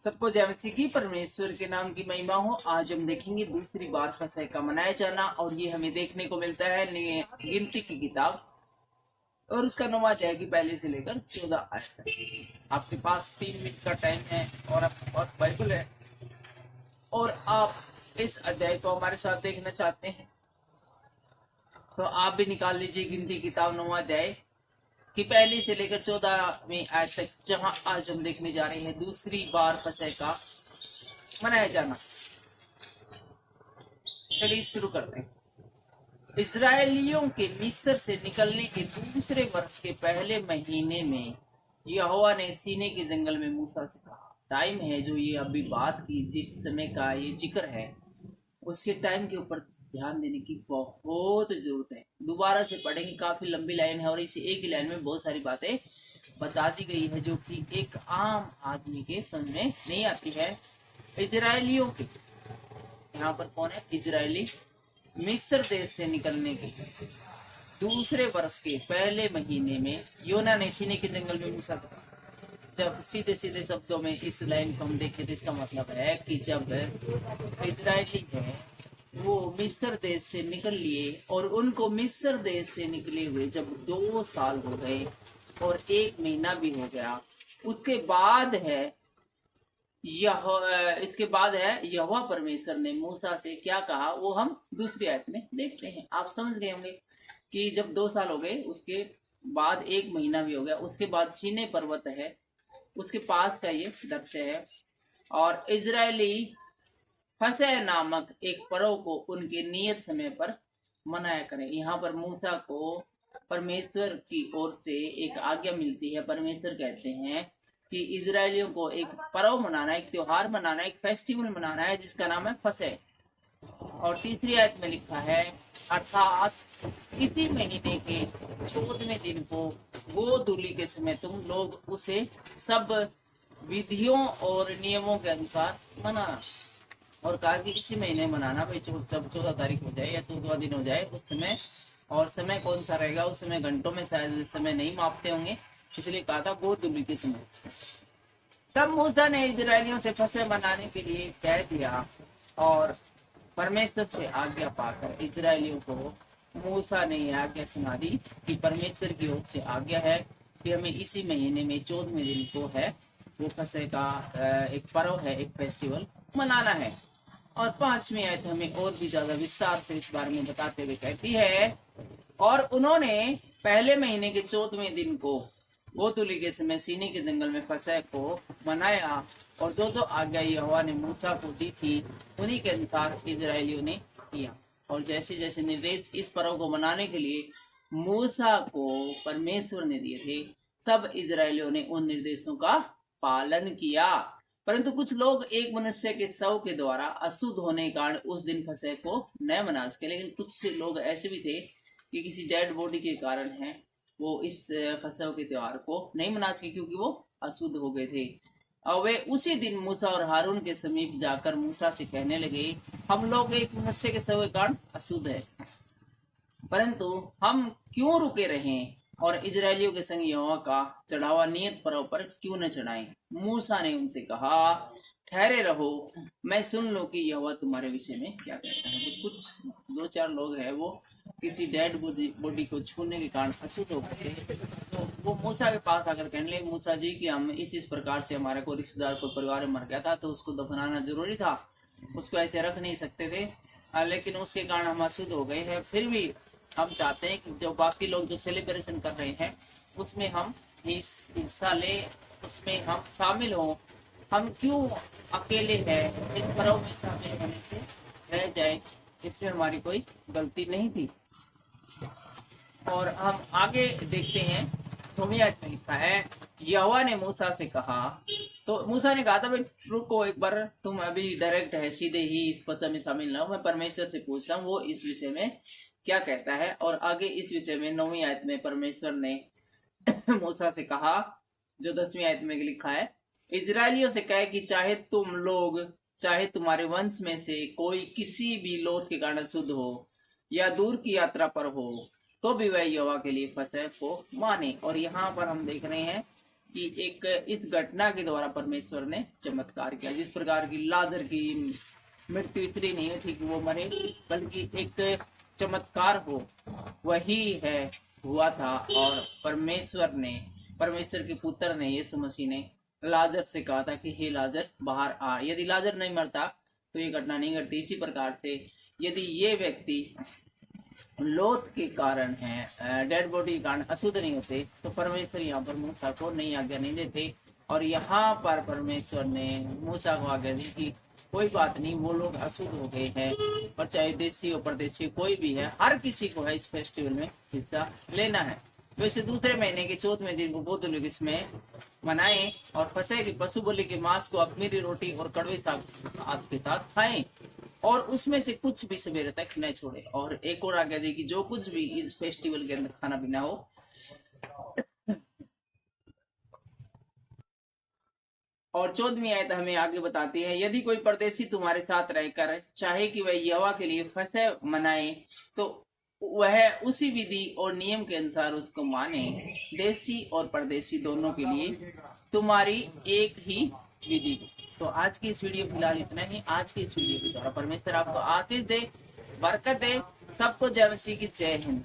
सबको जय मसीह की परमेश्वर के नाम की महिमा हो। आज हम देखेंगे दूसरी बार फसह का मनाया जाना, और ये हमें देखने को मिलता है गिनती की किताब और उसका 9वां अध्याय की पहले से लेकर 14 आयत तक। आपके पास 3 मिनट का टाइम है और आपके पास बाइबल है और आप इस अध्याय को हमारे साथ देखना चाहते हैं तो आप भी निकाल लीजिए गिनती किताब 9वां अध्याय कि पहली से लेकर 14वीं आयत तक, जहां आज हम देखने जा रहे हैं दूसरी बार फसह का मनाया जाना। चलिए शुरू करते हैं। इजरायलियों के मिस्र से निकलने के दूसरे वर्ष के पहले महीने में यहोवा ने सीने के जंगल में मूसा से कहा। टाइम है जो ये अभी बात की, जिस समय का ये जिक्र है, उसके टाइम के ऊपर ध्यान देने की बहुत जरूरत है। दोबारा से पढ़ेंगे, काफी लंबी लाइन है और इस एक ही लाइन में बहुत सारी बातें बता दी गई है जो कि एक आम आदमी के समझ में नहीं आती है। इजरायलियों के, यहाँ पर कौन है? इजरायली मिस्र देश से निकलने के दूसरे वर्ष के पहले महीने में योना ने सीने के जंगल में मूसा से कहा। जब सीधे सीधे शब्दों में इस लाइन को हम देखें तो इसका मतलब है कि जब इजरायली है वो मिस्र देश से निकल लिए और उनको मिस्र देश से निकले हुए जब 2 साल हो गए और 1 महीना भी हो गया, उसके बाद है यहोवा परमेश्वर ने मूसा से क्या कहा, वो हम दूसरी आयत में देखते हैं। आप समझ गए होंगे कि जब 2 साल हो गए, उसके बाद 1 महीना भी हो गया, उसके बाद सीनै पर्वत है, उसके पास का ये दृश्य है। और इजरायली फसह नामक एक पर्व को उनके नियत समय पर मनाया करें। यहाँ पर मूसा को परमेश्वर की ओर से एक आज्ञा मिलती है। परमेश्वर कहते हैं कि इजरायलियों को एक पर्व मनाना, एक त्योहार मनाना, एक फेस्टिवल मनाना है जिसका नाम है फसह। और तीसरी आयत में लिखा है, अर्थात इसी महीने के 14वें दिन को गोधूली के समय तुम लोग उसे सब विधियों और नियमों के अनुसार मनाना। और कहा कि इसी महीने मनाना भाई, जब 14 तारीख हो जाए या 14वां दिन हो जाए उस समय। और समय कौन सा रहेगा? उस समय घंटों में शायद समय नहीं मापते होंगे, इसलिए कहा था गोधूली के समय। तब मूसा ने इजरायलियों से फसह मनाने के लिए कह दिया और परमेश्वर से आज्ञा पाकर इजरायलियों को मूसा ने यह आज्ञा सुना दी कि परमेश्वर की ओर से आज्ञा है कि हमें इसी महीने में 14वें दिन को है वो फसह का एक पर्व है, एक फेस्टिवल मनाना है। और 5वीं आयत हमें और भी ज्यादा विस्तार से इस बारे में बताते हुए कहती है, और उन्होंने पहले महीने के 14वें दिन को गोधूली के समय सीनै के जंगल में फसह को मनाया और जो आज्ञा यहोवा ने मूसा को दी थी उन्हीं के अनुसार इजरायलियों ने किया। और जैसे जैसे निर्देश इस पर्व को मनाने के लिए मूसा को परमेश्वर ने दिए थे, सब इजरायलियों ने उन निर्देशों का पालन किया। परंतु कुछ लोग एक मनुष्य के शव के द्वारा अशुद्ध होने के कारण उस दिन फसह को न मना सके। लेकिन कुछ लोग ऐसे भी थे कि किसी डेड बॉडी के कारण है वो इस फसह के त्योहार को नहीं मना सके क्योंकि वो अशुद्ध हो गए थे। और वे उसी दिन मूसा और हारून के समीप जाकर मूसा से कहने लगे, हम लोग एक मनुष्य के शव के कारण अशुद्ध है, परंतु हम क्यों रुके रहें और इजरायलियों के संग यहोवा का चढ़ावा नियत पर्व पर क्यों न चढ़ाएं? मूसा ने उनसे कहा, ठहरे रहो, मैं सुन लूं कि यहोवा तुम्हारे विषय में क्या कहता है। तो कुछ 2-4 लोग हैं वो किसी डेड बॉडी को छूने के कारण अशुद्ध हो गए, तो वो मूसा के पास आकर कहने लगे, मूसा जी कि हम इस प्रकार से हमारे को रिश्तेदार को परिवार में मर गया था तो उसको दफनाना जरूरी था, उसको ऐसे रख नहीं सकते थे, लेकिन उसके कारण हम अशुद्ध हो गए हैं। फिर भी हम चाहते हैं कि जो बाकी लोग जो सेलिब्रेशन कर रहे हैं उसमें हम हिस्सा ले, उसमें हम शामिल हों। हम क्यों अकेले हैं? इस पर्व में शामिल होने से रह जाए, इसमें हमारी कोई गलती नहीं थी। और हम आगे देखते हैं, 9वीं आयत में लिखा है, यहोवा ने मूसा से कहा, तो मूसा ने कहा था भाई रुको एक बार, तुम अभी डायरेक्ट है सीधे ही इस फसह में शामिल ना हो, मैं परमेश्वर से पूछता हूँ वो इस विषय में क्या कहता है। और आगे इस विषय में 9वीं आयत में परमेश्वर ने मूसा से कहा, जो 10वीं आयत में लिखा है, इजरायलियों से कहे कि चाहे तुम लोग, चाहे तुम्हारे वंश में से कोई किसी भी लोथ के कारण शुद्ध हो या दूर की यात्रा पर हो, तो भी वह यहोवा के लिए फसह को माने। और यहाँ पर हम देख रहे हैं कि एक इस घटना के द्वारा परमेश्वर ने चमत्कार किया। जिस प्रकार की लाजर की मृत्यु इसलिए नहीं है थी कि वो मरे, बल्कि एक चमत्कार हो, वही है हुआ था। और परमेश्वर के पुत्र ने, यीशु मसीह ने लाजर से कहा था कि हे लाजर बाहर आ। यदि लाजर नहीं मरता तो ये घटना नहीं घटती। इसी प्रकार से यदि ये व्यक्ति लोथ के कारण है, डेड बॉडी के कारण अशुद्ध नहीं होते, तो परमेश्वर यहाँ पर मूसा को नई आज्ञा नहीं देते। और यहाँ पर परमेश्वर ने मूसा को आज्ञा दी कि कोई बात नहीं, वो लोग अशुद्ध हो गए हैं, और चाहे देशी हो परदेशी कोई भी है, हर किसी को है इस फेस्टिवल में हिस्सा लेना है। तो इसे दूसरे महीने के 14वें दिन को बौद्ध लोग इसमें मनाएं और फसह की पशु बलि के मांस को अखमीरी रोटी और कड़वे साग के साथ खाएं, और उसमें से कुछ भी सवेरे तक न छोड़े। और एक और आज्ञा दी कि जो कुछ भी इस फेस्टिवल के अंदर खाना पीना हो, और 14वीं आयत हमें आगे बताती है, यदि कोई परदेशी तुम्हारे साथ रहकर चाहे कि वह यहोवा के लिए फसह मनाए, तो वह उसी विधि और नियम के अनुसार उसको माने। देशी और परदेशी दोनों के लिए तुम्हारी एक ही विधि। तो आज की इस वीडियो फिलहाल इतना ही। आज की इस वीडियो के द्वारा परमेश्वर आपको आशीष दे, बरकत दे। सबको जय मसीह की जय हिंद।